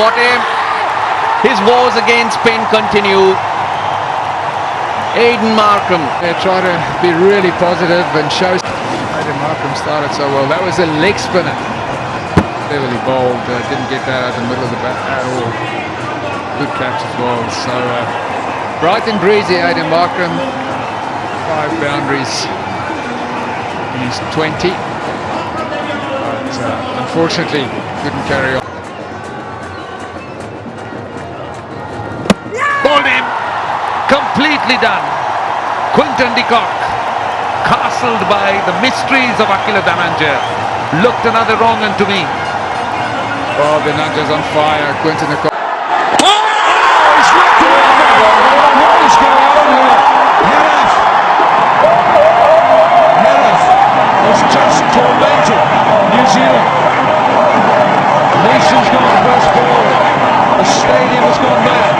got him. His wars against Spain continue. Aidan Markham. They try to be really positive and show. Aidan Markham started so well. That was a leg spinner. Heavily bowled. Didn't get that out the middle of the bat at all. Good catch as well. So bright and breezy, Aidan Markham. 5 boundaries in his 20. But unfortunately, couldn't carry on. Bowled him. Completely done. Quinton de Kock. Castled by the mysteries of Akila Dananjaya. Looked another wrong one to me. Oh, Dananjaya's on fire. Quinton de Kock. He's ripped it over. What is going on here? Herath. Herath has just tormented New Zealand. Nation's gone first ball. The stadium has gone mad.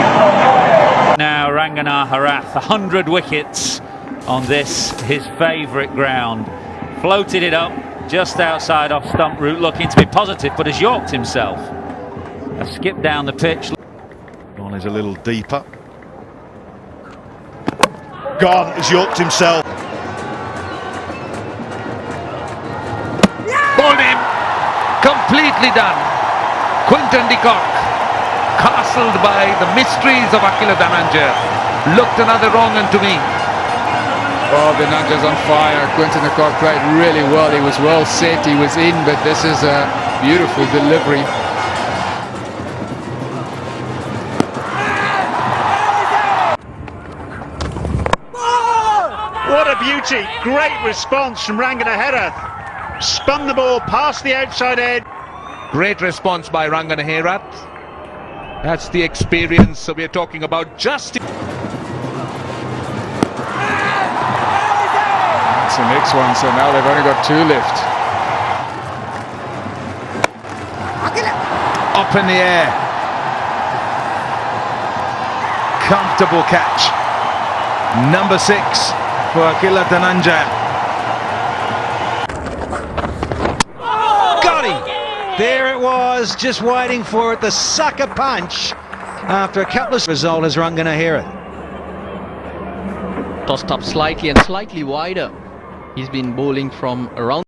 Now Rangana Herath, 100 wickets on this, his favourite ground. Floated it up just outside off stump route, looking to be positive, but has yorked himself. A skip down the pitch. One is a little deeper. Gone, has yorked himself. Bowled him. Completely done. Quinton de Kock. Castled by the mysteries of Akila Dananjaya. Looked another wrong one to me. Oh, Dananjaya's on fire. Quinton de Kock played really well. He was well set. He was in, but this is a beautiful delivery. What a beauty. Great response from Rangana Herath. Spun the ball past the outside edge. Great response by Rangana Herath. That's the experience. So we're talking about just. That's the next one. So now they've only got 2 left. Up in the air. Comfortable catch. Number 6 for Akila Dananjaya. Got him! There it was, just waiting for it, the sucker punch after a couple of result as Rangana Herath. Tossed up slightly and slightly wider. He's been bowling from around